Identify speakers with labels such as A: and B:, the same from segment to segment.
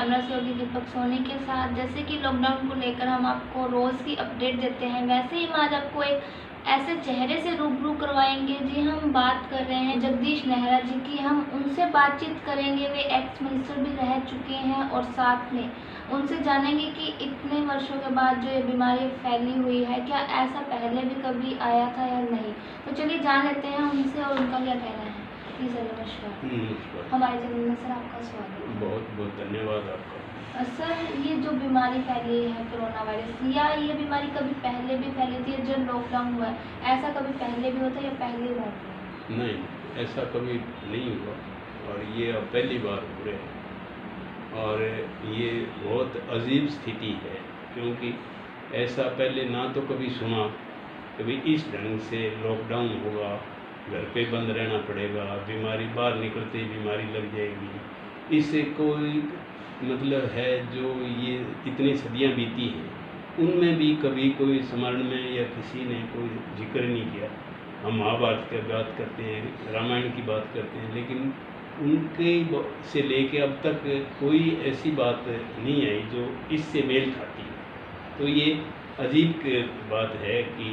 A: Camera से होगी दीपक सोनी के साथ। जैसे कि लॉकडाउन को लेकर हम आपको रोज़ की अपडेट देते हैं, वैसे ही हम आज आपको एक ऐसे चेहरे से रूबरू करवाएंगे। जी हम बात कर रहे हैं जगदीश नेहरा जी की। हम उनसे बातचीत करेंगे, वे एक्स मिनिस्टर भी रह चुके हैं, और साथ में उनसे जानेंगे कि इतने वर्षों के बाद जो ये बीमारी फैली हुई है, क्या ऐसा पहले भी कभी आया था या नहीं। तो चलिए जान लेते हैं उनसे और उनका क्या कहना है। जी सर नमस्कार, हमारे चैनल में सर आपका स्वागत है।
B: बहुत बहुत धन्यवाद आपका।
A: सर ये जो बीमारी फैली है कोरोना वायरस, या ये बीमारी कभी पहले भी फैली थी जब लॉकडाउन हुआ है, ऐसा कभी पहले भी होता है या पहली बार हुआ?
B: नहीं, ऐसा कभी नहीं हुआ और ये अब पहली बार हो रहा है। और ये बहुत अजीब स्थिति है, क्योंकि ऐसा पहले ना तो कभी सुना, कभी इस ढंग से लॉकडाउन होगा, घर पे बंद रहना पड़ेगा, बीमारी बाहर निकलते ही बीमारी लग जाएगी, इससे कोई मतलब है जो ये इतनी सदियां बीती हैं, उनमें भी कभी कोई स्मरण में या किसी ने कोई जिक्र नहीं किया। हम महाभारत की बात करते हैं, रामायण की बात करते हैं, लेकिन उनके से लेके अब तक कोई ऐसी बात नहीं आई जो इससे मेल खाती है। तो ये अजीब बात है कि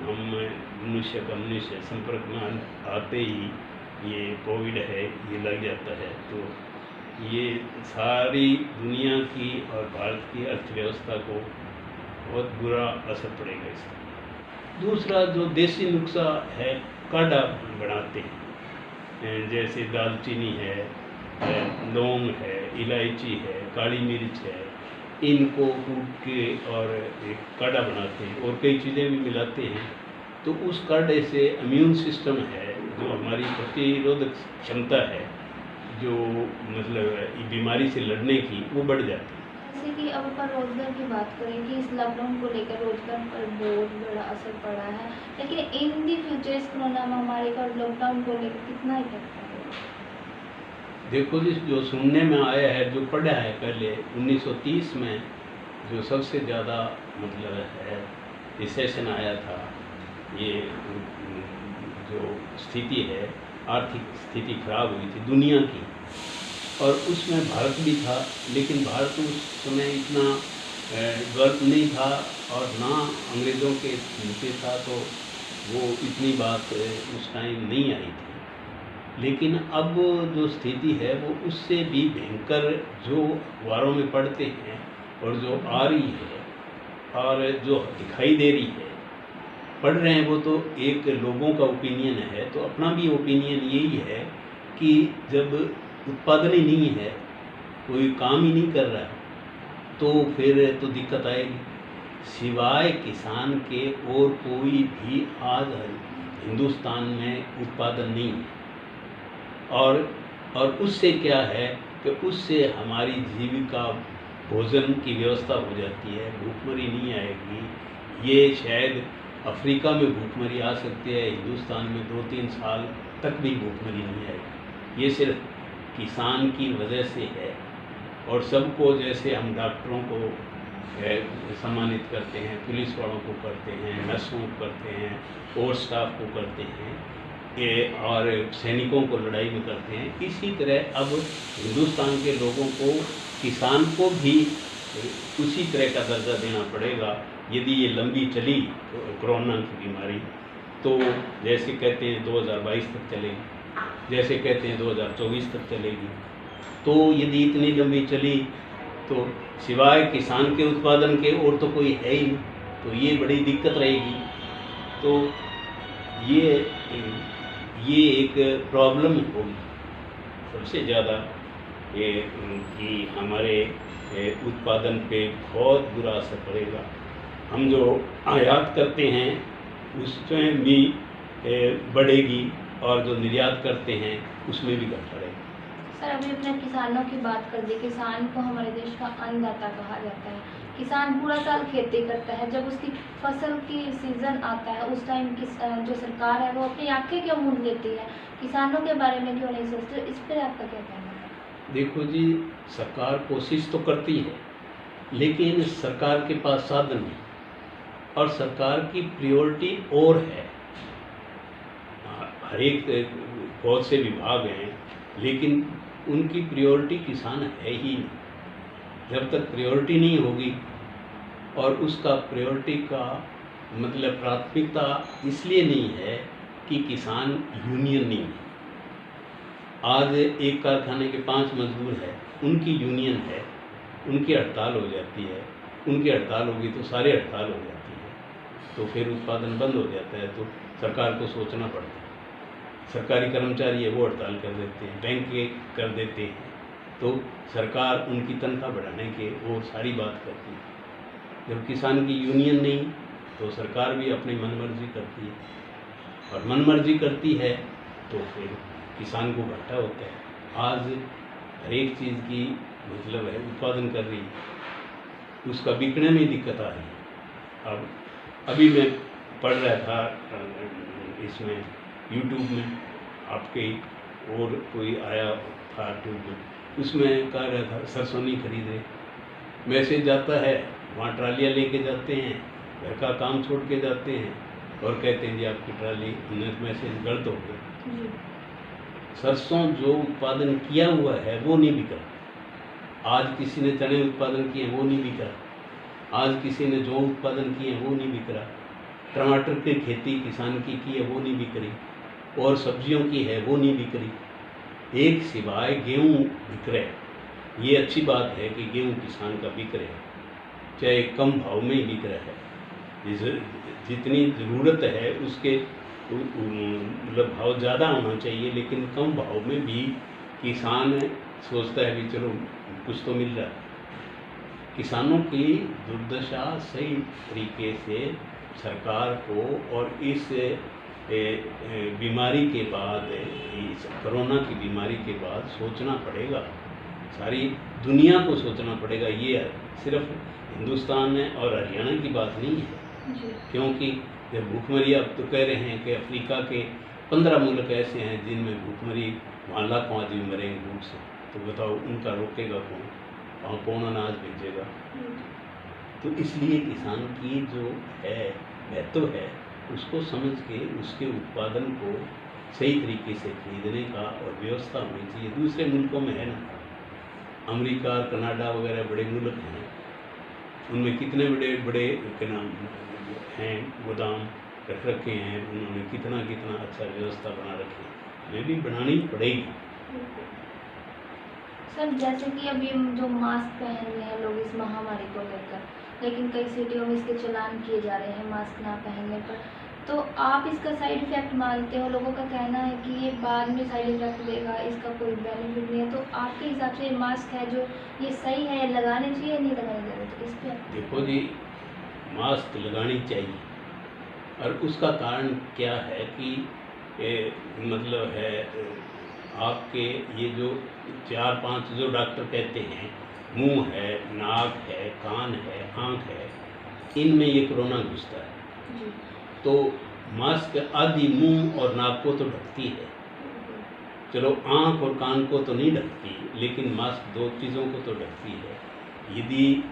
B: हम मनुष्य का मनुष्य संपर्क में आते ही ये कोविड है, ये लग जाता है, तो ये सारी दुनिया की और भारत की अर्थव्यवस्था को बहुत बुरा असर पड़ेगा इसका। दूसरा जो देसी नुस्खा है, काढ़ा बनाते हैं, जैसे दालचीनी है, लौंग है, इलायची है, काली मिर्च है, इनको कूट के और एक काढ़ा बनाते हैं और कई चीज़ें भी मिलाते हैं। तो उस काढ़े से इम्यून सिस्टम है, जो हमारी प्रतिरोधक क्षमता है, जो मतलब बीमारी से लड़ने की, वो बढ़ जाती है।
A: जैसे कि अब अपन रोजगार की बात करें कि इस लॉकडाउन को लेकर रोजगार पर बहुत बड़ा असर पड़ा है, लेकिन इन दी फ्यूचर इस कोरोना महामारी का लॉकडाउन को लेकर कितना इफेक्ट पड़ेगा?
B: देखो जी, जो सुनने में आया है, जो पढ़ा है पहले 1930 में जो सबसे ज़्यादा मतलब है रिसेशन आया था, ये जो स्थिति है, आर्थिक स्थिति खराब हुई थी दुनिया की, और उसमें भारत भी था, लेकिन भारत उस समय इतना गर्व नहीं था और ना अंग्रेज़ों के नीचे था, तो वो इतनी बात उस टाइम नहीं आई थी। लेकिन अब जो स्थिति है वो उससे भी भयंकर, जो अखबारों में पढ़ते हैं और जो आ रही है और जो दिखाई दे रही है, पढ़ रहे हैं, वो तो एक लोगों का ओपिनियन है। तो अपना भी ओपिनियन यही है कि जब उत्पादन ही नहीं है, कोई काम ही नहीं कर रहा, तो फिर तो दिक्कत आएगी। सिवाय किसान के और कोई भी आज हिंदुस्तान में उत्पादन नहीं है, और उससे क्या है कि उससे हमारी जीविका, भोजन की व्यवस्था हो जाती है, भूखमरी नहीं आएगी। ये शायद अफ्रीका में भूखमरी आ सकती है, हिंदुस्तान में 2-3 साल तक भी भूखमरी नहीं आएगी। ये सिर्फ किसान की वजह से है। और सबको, जैसे हम डॉक्टरों को सम्मानित करते हैं, पुलिस वालों को करते हैं, नर्सों को करते हैं, और स्टाफ को करते हैं, और सैनिकों को लड़ाई में करते हैं, इसी तरह अब हिंदुस्तान के लोगों को, किसान को भी उसी तरह का दर्जा देना पड़ेगा। यदि ये लंबी चली कोरोना की बीमारी, तो जैसे कहते हैं 2022 तक चलेगी, जैसे कहते हैं 2024 तक चलेगी, तो यदि इतनी लंबी चली तो सिवाय किसान के उत्पादन के और तो कोई है ही नहीं, तो ये बड़ी दिक्कत रहेगी। तो ये एक प्रॉब्लम होगी सबसे ज़्यादा, ये कि हमारे उत्पादन पे बहुत बुरा असर पड़ेगा। हम जो आयात करते हैं उसमें भी बढ़ेगी, और जो निर्यात करते हैं उसमें भी घट पड़ेगा।
A: सर अभी अपने किसानों की बात कर दी। किसान को हमारे देश का अन्नदाता कहा जाता है। किसान पूरा साल खेती करता है, जब उसकी फसल की सीज़न आता है उस टाइम जो सरकार है वो अपनी आंखें क्यों मूंद लेती है, किसानों के बारे में क्यों नहीं सोचती? इस पर आपका क्या कहना है?
B: देखो जी, सरकार कोशिश तो करती है, लेकिन सरकार के पास साधन नहीं, और सरकार की प्रायोरिटी और है। हर एक बहुत से विभाग हैं, लेकिन उनकी प्रायोरिटी किसान है ही नहीं। जब तक प्रायोरिटी नहीं होगी, और उसका प्रायोरिटी का मतलब प्राथमिकता इसलिए नहीं है कि किसान यूनियन नहीं है। आज एक कारखाने के 5 मजदूर हैं, उनकी यूनियन है, उनकी हड़ताल हो जाती है, उनकी हड़ताल होगी तो सारे हड़ताल हो जाती है, तो फिर उत्पादन बंद हो जाता है, तो सरकार को सोचना पड़ता है। सरकारी कर्मचारी है वो हड़ताल कर देते हैं, बैंक के कर देते हैं, तो सरकार उनकी तनख्वाह बढ़ाने के वो सारी बात करती है। जब किसान की यूनियन नहीं तो सरकार भी अपनी मनमर्जी करती है, और मनमर्जी करती है तो फिर किसान को घाटा होता है। आज हर एक चीज़ की मतलब है उत्पादन कर रही है, उसका बिकने में दिक्कत आ रही है। अब अभी मैं पढ़ रहा था इसमें यूट्यूब में, आपके और कोई आया था ट्यूब में, उसमें कह रहा था सरसों नहीं खरीदे, मैसेज जाता है, वहाँ ट्रालियाँ लेके जाते हैं, घर का काम छोड़ के जाते हैं और कहते हैं जी आपकी ट्राली, मैसेज गलत हो गया। सरसों जो उत्पादन किया हुआ है वो नहीं बिक रहा। आज किसी ने चने उत्पादन किए हैं वो नहीं बिक रहा। आज किसी ने जो उत्पादन किए हैं वो नहीं बिक रहा। टमाटर की खेती किसान की है वो नहीं बिक रही, और सब्जियों की है वो नहीं बिक रही। एक सिवाय गेहूँ बिक रहे। ये अच्छी बात है कि गेहूँ किसान का बिक रहे, चाहे कम भाव में ही बिक रहा है। जितनी ज़रूरत है उसके मतलब भाव ज़्यादा होना चाहिए, लेकिन कम भाव में भी किसान सोचता है कि चलो कुछ तो मिल रहा है। किसानों की दुर्दशा सही तरीके से सरकार को और इस बीमारी के बाद, इस कोरोना की बीमारी के बाद सोचना पड़ेगा, सारी दुनिया को सोचना पड़ेगा। ये सिर्फ हिंदुस्तान और हरियाणा की बात नहीं है, क्योंकि जब भूखमरी, अब तो कह रहे हैं कि अफ्रीका के 15 मुल्क ऐसे हैं जिनमें भूखमरी, वहाँ लाखों आदमी मरेंगे भूख से, तो बताओ उनका रोकेगा कौन, वहाँ कौन अनाज भेजेगा। तो इसलिए किसान की जो है महत्व है उसको समझ के उसके उत्पादन को सही तरीके से खरीदने का और व्यवस्था होनी चाहिए। दूसरे मुल्कों में है ना, अमेरिका, कनाडा वगैरह बड़े मुल्क हैं, उनमें कितने बड़े बड़े क्या नाम हैं गोदाम रख रखे हैं, उन्होंने कितना कितना अच्छा व्यवस्था बना रखी है, हमें भी बनानी पड़ेगी।
A: सर जैसे कि अभी जो मास्क पहन रहे हैं लोग इस महामारी को लेकर, लेकिन कई सिटियों में इसके चालान किए जा रहे हैं मास्क ना पहनने पर, तो आप इसका साइड इफ़ेक्ट मानते हो? लोगों का कहना है कि ये बाद में साइड इफ़ेक्ट देगा, इसका कोई बेनिफिट नहीं है, तो आपके हिसाब से मास्क है जो ये सही है, लगाने चाहिए नहीं लगाने चाहिए? तो इस पर
B: देखो जी, मास्क लगानी चाहिए, और उसका कारण क्या है कि मतलब है आपके ये जो 4-5 जो डॉक्टर कहते हैं, मुंह है, नाक है, कान है, आँख है, इनमें ये कोरोना घुसता है
A: जी।
B: तो मास्क आदि मुंह और नाक को तो ढकती है, चलो आँख और कान को तो नहीं ढकती, लेकिन मास्क 2 चीज़ों को तो ढकती है। यदि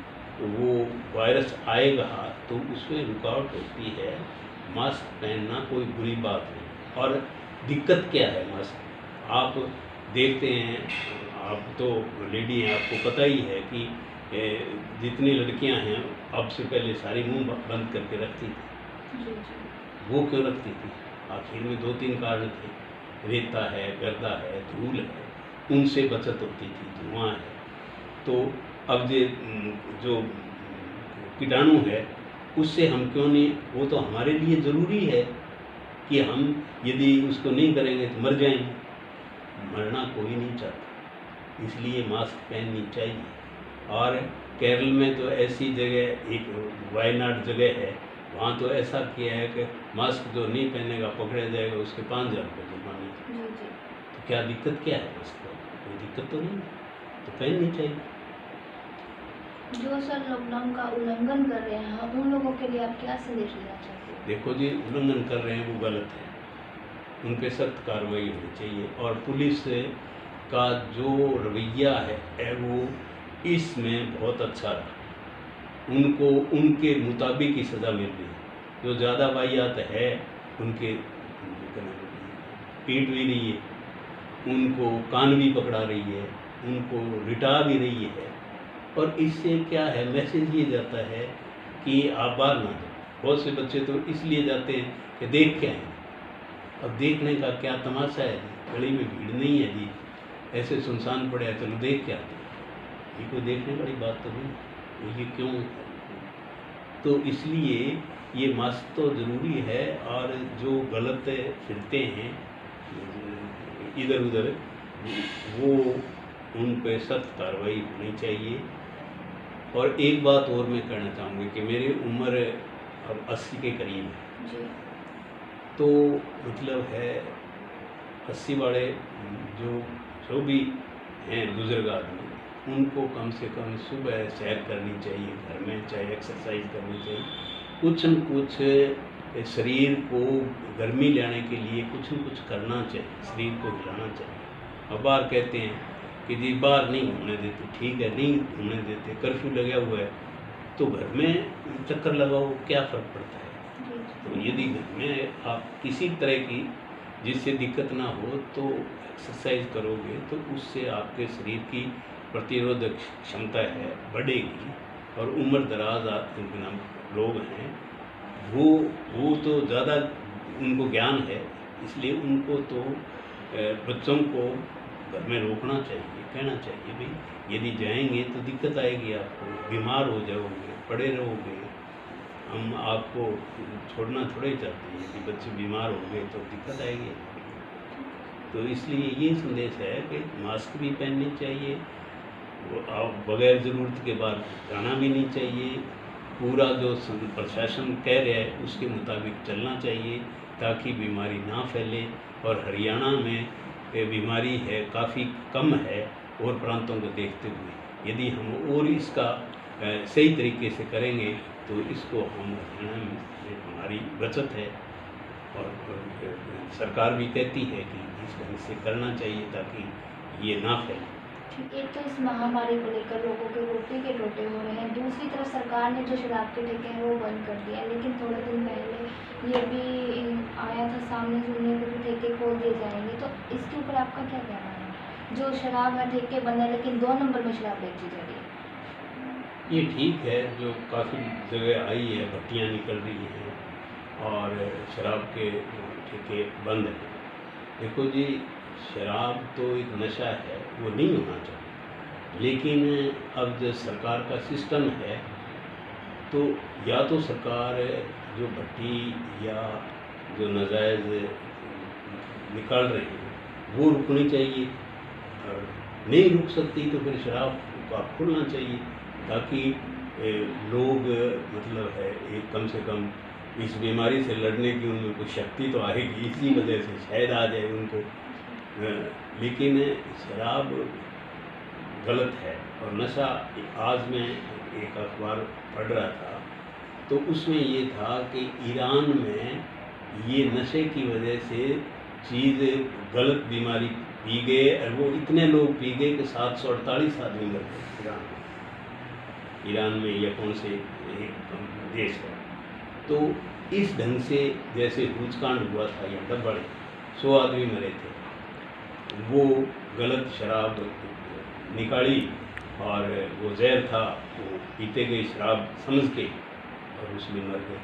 B: वो वायरस आएगा तो उसमें रुकावट होती है। मास्क पहनना कोई बुरी बात नहीं। और दिक्कत क्या है मास्क, आप देखते हैं, आप तो लेडी हैं, आपको पता ही है कि जितनी लड़कियां हैं अब से पहले सारी मुंह बंद करके रखती थी। वो क्यों रखती थी? आखिर में 2-3 कारण थे, रेता है, गर्दा है, धूल है, उनसे बचत होती थी, धुआं है। तो अब जो कीटाणु है उससे हम क्यों नहीं, वो तो हमारे लिए ज़रूरी है कि हम यदि उसको नहीं करेंगे तो मर जाएंगे। मरना कोई नहीं चाहता, इसलिए मास्क पहननी चाहिए। और केरल में तो ऐसी जगह, एक वायनाड जगह है, वहाँ तो ऐसा किया है कि मास्क जो नहीं पहनेगा पकड़ा जाएगा, उसके 5,000 रुपये जुर्माने। तो क्या दिक्कत क्या है मास्क को? कोई दिक्कत तो नहीं, तो पहननी चाहिए।
A: जो सर लॉकडाउन का उल्लंघन कर रहे हैं उन लोगों के लिए आप क्या संदेश देना चाहते हैं?
B: देखो जी, उल्लंघन कर रहे हैं वो गलत है, उन पे सख्त कार्रवाई होनी चाहिए। और पुलिस का जो रवैया है वो इसमें बहुत अच्छा रहा, उनको उनके मुताबिक ही सज़ा मिल रही है। जो ज़्यादा वाहियात है उनके पीट भी रही है, उनको कान भी पकड़ा रही है, उनको रिटा भी रही है, और इससे क्या है, मैसेज ये जाता है कि आप बाहर ना जाओ। बहुत से बच्चे तो इसलिए जाते हैं कि देख के आए। अब देखने का क्या तमाशा है जी, गली में भीड़ नहीं है जी, ऐसे सुनसान पड़े है, चलो देख के आते हैं। ये कोई देखने वाली बात तो नहीं, ये क्यों? तो इसलिए ये मास्क तो ज़रूरी है, और जो गलत फिरते हैं इधर उधर, वो उन पे सख्त कार्रवाई होनी चाहिए। और एक बात और मैं कहना चाहूँगी कि मेरी उम्र अब 80 के करीब है
A: जी।
B: तो मतलब है 80 वाले जो भी हैं बुज़ुर्ग आदमी, उनको कम से कम सुबह सैर करनी चाहिए, घर में चाहे एक्सरसाइज करनी चाहिए, कुछ न कुछ शरीर को गर्मी लाने के लिए कुछ न कुछ करना चाहिए, शरीर को हिलाना चाहिए। अब बाहर कहते हैं कि जी बाहर नहीं घूमने देते, ठीक है नहीं घूमने देते, कर्फ्यू लगा हुआ है, तो घर में चक्कर लगाओ, क्या फ़र्क पड़ता है? तो यदि घर में आप किसी तरह की जिससे दिक्कत ना हो तो एक्सरसाइज करोगे, तो उससे आपके शरीर की प्रतिरोधक क्षमता है बढ़ेगी। और उम्र दराज लोग हैं, वो तो ज़्यादा उनको ज्ञान है, इसलिए उनको तो बच्चों को घर में रोकना चाहिए, कहना चाहिए भाई यदि जाएंगे तो दिक्कत आएगी, आपको बीमार हो जाओगे, पड़े रहोगे। हम आपको छोड़ना थोड़ा ही चाहते हैं, यदि बच्चे बीमार हो गए तो दिक्कत आएगी। तो इसलिए ये संदेश है कि मास्क भी पहननी चाहिए, आप बगैर ज़रूरत के बाद जाना भी नहीं चाहिए, पूरा जो प्रशासन कह रहा है उसके मुताबिक चलना चाहिए ताकि बीमारी ना फैले। और हरियाणा में बीमारी है काफ़ी कम है और प्रांतों को देखते हुए, यदि हम और इसका सही तरीके से करेंगे तो इसको हम हरियाणा में हमारी बचत है। और सरकार भी कहती है कि इस ढंग से करना चाहिए ताकि ये ना फैले।
A: एक तो इस महामारी को लेकर लोगों के रोटे के टोटे हो रहे हैं, दूसरी तरफ सरकार ने जो शराब के ठेके हैं वो बंद कर दिया, लेकिन थोड़े दिन पहले ये भी आया था सामने सुनने को भी ठेके खोल दिए जाएंगे। तो इसके ऊपर आपका क्या कहना है? जो शराब है ठेके बंद है, लेकिन 2 नंबर में शराब बेची जा रही है।
B: ये ठीक है, जो काफ़ी जगह आई है, भट्टियाँ निकल रही हैं और शराब के ठेके बंद हैं। देखो जी, शराब तो एक नशा है, वो नहीं होना चाहिए, लेकिन अब जो सरकार का सिस्टम है, तो या तो सरकार जो भट्टी या जो नाजायज़ निकाल रहे हैं वो रुकनी चाहिए, और नहीं रुक सकती तो फिर शराब का खुलना चाहिए ताकि लोग मतलब है एक कम से कम इस बीमारी से लड़ने की उनमें कुछ शक्ति तो आएगी, इसी वजह से शायद आ जाए उनको। लेकिन शराब गलत है और नशा। आज मैं एक अखबार पढ़ रहा था तो उसमें ये था कि ईरान में ये नशे की वजह से चीज़ गलत बीमारी पी गए, और वो इतने लोग पी गए कि 748 आदमी मर गए ईरान में या कौन से एक देश है। तो इस ढंग से जैसे हुचकांड हुआ था या डब्बड़ 100 आदमी मरे थे, वो गलत शराब निकाली और वो जहर था, वो पीते गए शराब समझ के और उसमें मर गए।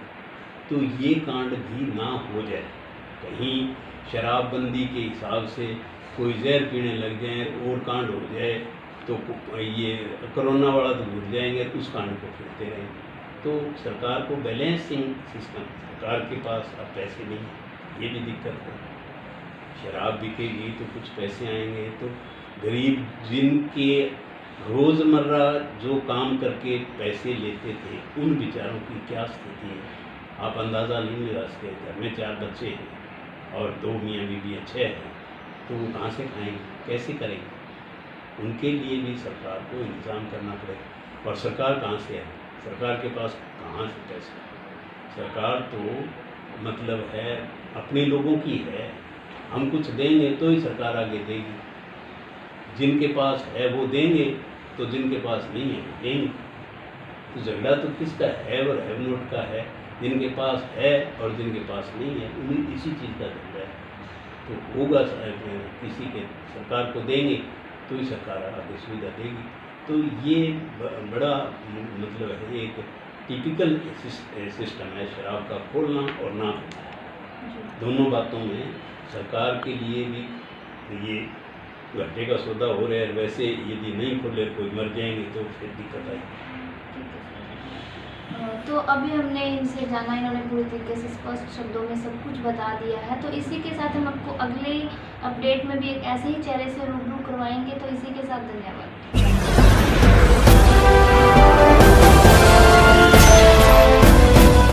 B: तो ये कांड भी ना हो जाए, कहीं शराबबंदी के हिसाब से कोई जहर पीने लग जाए और कांड हो जाए तो ये कोरोना वाला तो भूल जाएंगे, उस कांड को फिरते रहेंगे। तो सरकार को बैलेंसिंग सिस्टम, सरकार के पास अब पैसे नहीं, ये भी दिक्कत है। शराब बिकेगी तो कुछ पैसे आएंगे, तो गरीब जिनके रोज़मर्रा जो काम करके पैसे लेते थे उन बेचारों की क्या स्थिति है आप अंदाज़ा नहीं लगा सकते। घर में 4 बच्चे हैं और 2 मियाँ बीवी अच्छे हैं, तो वो कहाँ से खाएंगे, कैसे करेंगे? उनके लिए भी सरकार को इंतज़ाम करना पड़ेगा। और सरकार कहाँ से है? सरकार के पास कहाँ से पैसे? सरकार तो मतलब है अपने लोगों की है, हम कुछ देंगे तो ही सरकार आगे देगी। जिनके पास है वो देंगे, तो जिनके पास नहीं है वो देंगे। तो झगड़ा तो किसका है? और हैव नोट का है, जिनके पास है और जिनके पास नहीं है, उन्हीं इसी चीज़ का झगड़ा है। तो होगा किसी के, सरकार को देंगे तो ही सरकार आगे सुविधा देगी। तो ये बड़ा मतलब है, एक टिपिकल सिस्टम है शराब का खोलना और ना खोलना। दोनों बातों में सरकार के लिए भी ये घाटे का सौदा हो रहा है। वैसे यदि नहीं खोले कोई मर जाएंगे तो फिर दिक्कत आएगी।
A: तो अभी हमने इनसे जाना, इन्होंने पूरी तरीके से स्पष्ट शब्दों में सब कुछ बता दिया है। तो इसी के साथ हम आपको अगले अपडेट में भी एक ऐसे ही चेहरे से रूबरू करवाएंगे। तो इसी के साथ धन्यवाद।